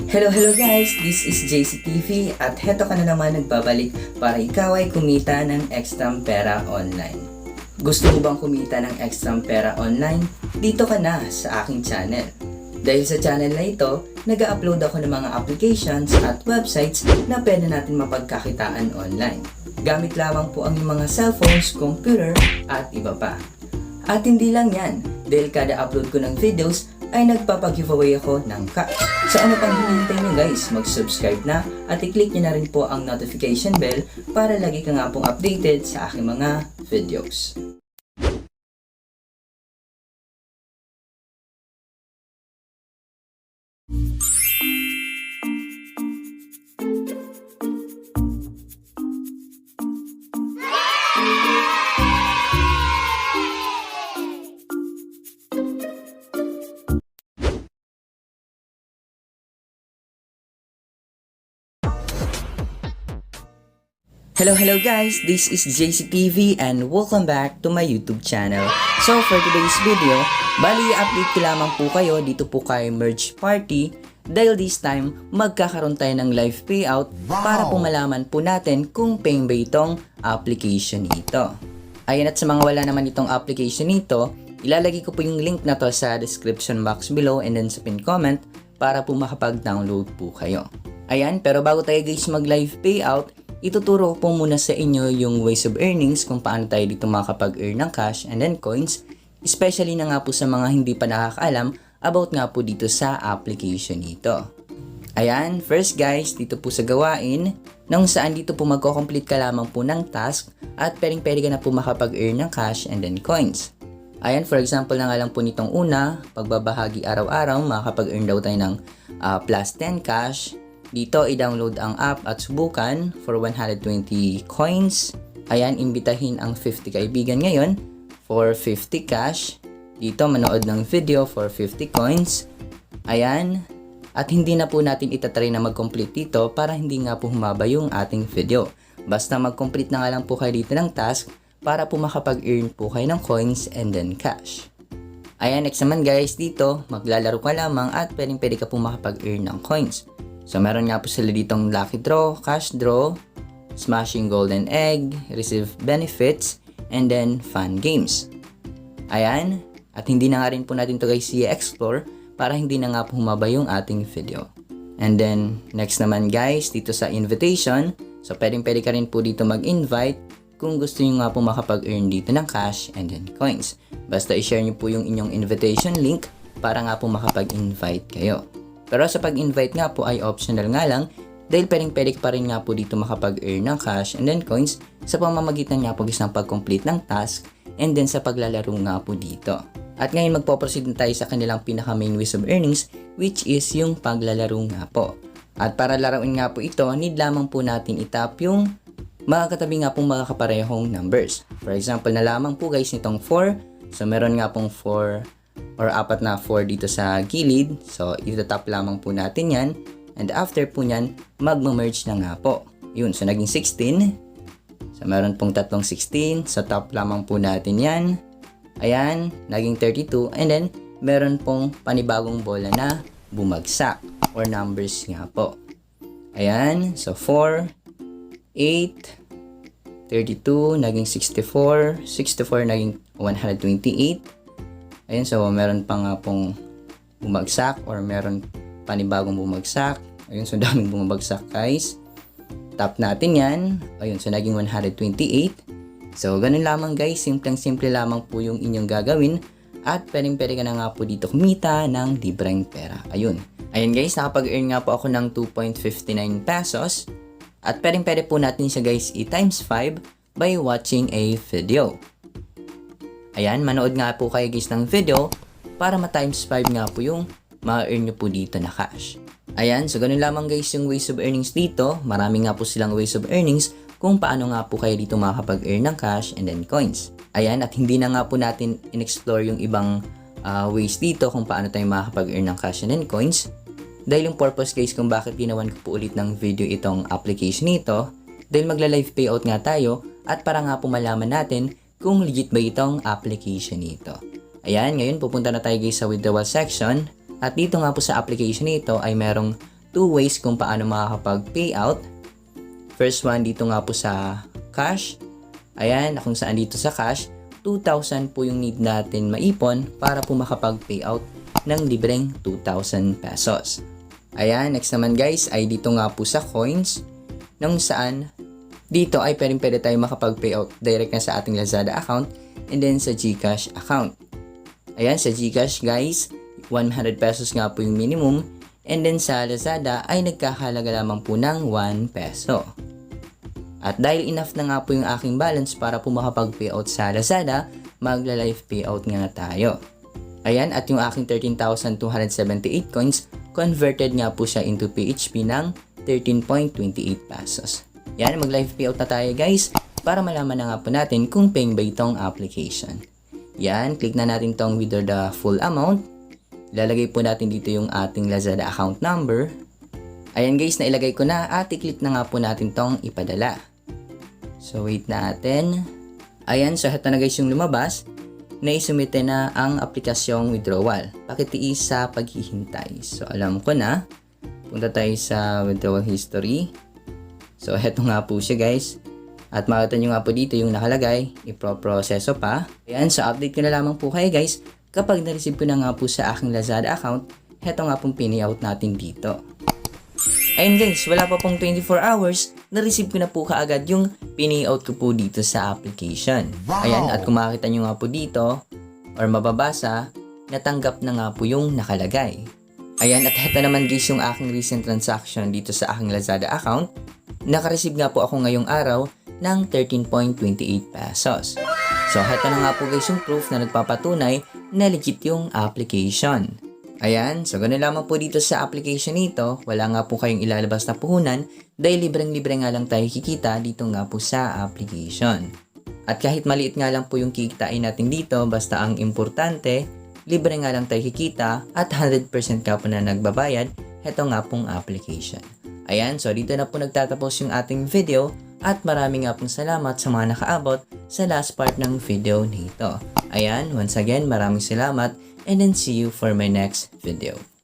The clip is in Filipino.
Hello guys! This is JCTV at heto ka na naman nagbabalik para ikaw ay kumita ng ekstrang pera online. Gusto mo bang kumita ng ekstrang pera online? Dito ka na sa aking channel. Dahil sa channel na ito, nag-upload ako ng mga applications at websites na pwede natin mapagkakitaan online. Gamit lamang po ang iyong mga cellphones, computer at iba pa. At hindi lang yan, dahil kada upload ko ng videos ay nagpapag-giveaway ako ng cash. So ano pang hinihintay nyo guys, mag-subscribe na at i-click nyo na rin po ang notification bell para lagi ka nga pong updated sa aking mga videos. Hello guys, this is JCTV and welcome back to my YouTube channel. So for today's video, bali update ko lamang po kayo dito po kay Merge Party dahil this time magkakaroon tayo ng live payout para po malaman po natin kung paying ba itong application nito. Ayan, at sa mga wala naman itong application nito, ilalagay ko po yung link na to sa description box below and then sa pin comment para po makapag-download po kayo. Ayan, pero bago tayo guys mag live payout, ituturo ko po muna sa inyo yung ways of earnings kung paano tayo dito makakapag-earn ng cash and then coins, especially na nga po sa mga hindi pa nakakaalam about nga po dito sa application nito. Ayan, first guys, dito po sa gawain, nung saan dito po magko-complete ka lamang po ng task at pwedeng-pwede ka na po makapag-earn ng cash and then coins. Ayan, for example na nga lang po nitong una, pagbabahagi araw-araw, makakapag-earn daw tayo ng plus 10 cash. Dito, i-download ang app at subukan for 120 coins. Ayan, imbitahin ang 50 kaibigan ngayon for 50 cash. Dito, manood ng video for 50 coins. Ayan, at hindi na po natin itatry na mag-complete dito para hindi nga po humaba yung ating video. Basta mag-complete na nga lang po kayo dito ng task para po makapag-earn po kayo ng coins and then cash. Ayan, next naman guys, dito, maglalaro ka lamang at pwede ka po makapag-earn ng coins. So, meron nga po sila ditong lucky draw, cash draw, smashing golden egg, receive benefits, and then fun games. Ayan. At hindi na nga rin po natin to guys i-explore para hindi na nga po humaba yung ating video. And then, next naman guys, dito sa invitation. So, pwede ka rin po dito mag-invite kung gusto nyo nga po makapag-earn dito ng cash and then coins. Basta i-share nyo po yung inyong invitation link para nga po makapag-invite kayo. Pero sa pag-invite nga po ay optional nga lang dahil pwede ka pa rin nga po dito makapag-earn ng cash and then coins sa pamamagitan nga po ng pag-complete ng task and then sa paglalaro nga po dito. At ngayon magpo-proceed na tayo sa kanilang pinaka-main ways of earnings which is yung paglalaro nga po. At para laruin nga po ito, need lamang po natin itap yung mga katabi nga pong mga kaparehong numbers. For example na lamang po guys nitong 4. So meron nga pong 4 or apat na 4 dito sa gilid. So, itatap lamang po natin yan. And after po nyan, magma-merge na nga po. Yun, so naging 16. So, meron pong tatlong 16. So, top lamang po natin yan. Ayan, naging 32. And then, meron pong panibagong bola na bumagsak or numbers nga po. Ayan, so 4, 8, 32, naging 64. 64, naging 128. Ayun, so meron pa nga pong bumagsak or meron panibagong bumagsak. Ayun, so daming bumagsak guys. Tap natin yan. Ayun, so naging 128. So, ganun lamang guys. Simpleng-simple lamang po yung inyong gagawin. At pwede ka na nga po dito kumita ng libreng pera. Ayun. Ayun guys, nakapag-earn nga po ako ng 2.59 pesos. At pwede po natin siya guys i-times 5 by watching a video. Ayan, manood nga po kayo guys ng video para ma-times 5 nga po yung ma-earn nyo po dito na cash. Ayan, so ganun lamang guys yung ways of earnings dito. Marami nga po silang ways of earnings kung paano nga po kayo dito makakapag-earn ng cash and then coins. Ayan, at hindi na nga po natin in-explore yung ibang ways dito kung paano tayo makakapag-earn ng cash and then coins. Dahil yung purpose guys kung bakit ginawan ko po ulit ng video itong application nito, dahil magla-live payout nga tayo at para nga po malaman natin kung legit ba itong application nito. Ayan, ngayon pupunta na tayo guys sa withdrawal section. At dito nga po sa application nito ay merong 2 ways kung paano makakapag-payout. First one dito nga po sa cash. Ayan, kung saan dito sa cash, 2,000 po yung need natin maipon para po makapag-payout ng libreng 2,000 pesos. Ayan, next naman guys ay dito nga po sa coins, nung saan dito ay pwede tayo makapag-payout direct na sa ating Lazada account and then sa GCash account. Ayan, sa GCash guys, 100 pesos nga po yung minimum, and then sa Lazada ay nagkahalaga lamang po ng 1 peso. At dahil enough na nga po yung aking balance para po makapag-payout sa Lazada, magla-live payout nga tayo. Ayan, at yung aking 13,278 coins, converted nga po siya into PHP ng 13.28 pesos. Yan, mag-live payout na tayo guys, para malaman na nga po natin kung paying ba itong application. Yan, click na natin tong withdraw the full amount. Ilalagay po natin dito yung ating Lazada account number. Ayan guys, nailagay ko na at i-click na nga po natin tong ipadala. So wait natin. Ayan, so heto na guys yung lumabas. Naisumite na ang aplikasyong withdrawal. Pakitiis sa paghihintay. So alam ko na. Punta tayo sa withdrawal history. So heto nga po siya guys. At makita nyo nga po dito yung nakalagay. Iproproseso pa. Ayan, so update ko na lamang po kayo guys. Kapag na-receive ko na nga po sa aking Lazada account, heto nga pong pinayout natin dito. Ayun guys, wala pa pong 24 hours, na-receive ko na po kaagad yung pinayout ko po dito sa application. Wow. Ayan, at kung makikita nyo nga po dito, or mababasa, natanggap na nga po yung nakalagay. Ayan, at heto naman guys yung aking recent transaction dito sa aking Lazada account. Naka-receive nga po ako ngayong araw ng 13.28 pesos. So, heto na nga po guys yung proof na nagpapatunay na legit yung application. Ayan, so ganun lamang po dito sa application nito. Wala nga po kayong ilalabas na puhunan dahil libreng-libre nga lang tayo kikita dito nga po sa application. At kahit maliit nga lang po yung kikitain natin dito, basta ang importante, libre nga lang tayo kikita at 100% ka po na nagbabayad, heto nga pong application. Ayan, so dito na po nagtatapos yung ating video at maraming nga pong salamat sa mga nakaabot sa last part ng video nito. Ayan, once again, maraming salamat and then see you for my next video.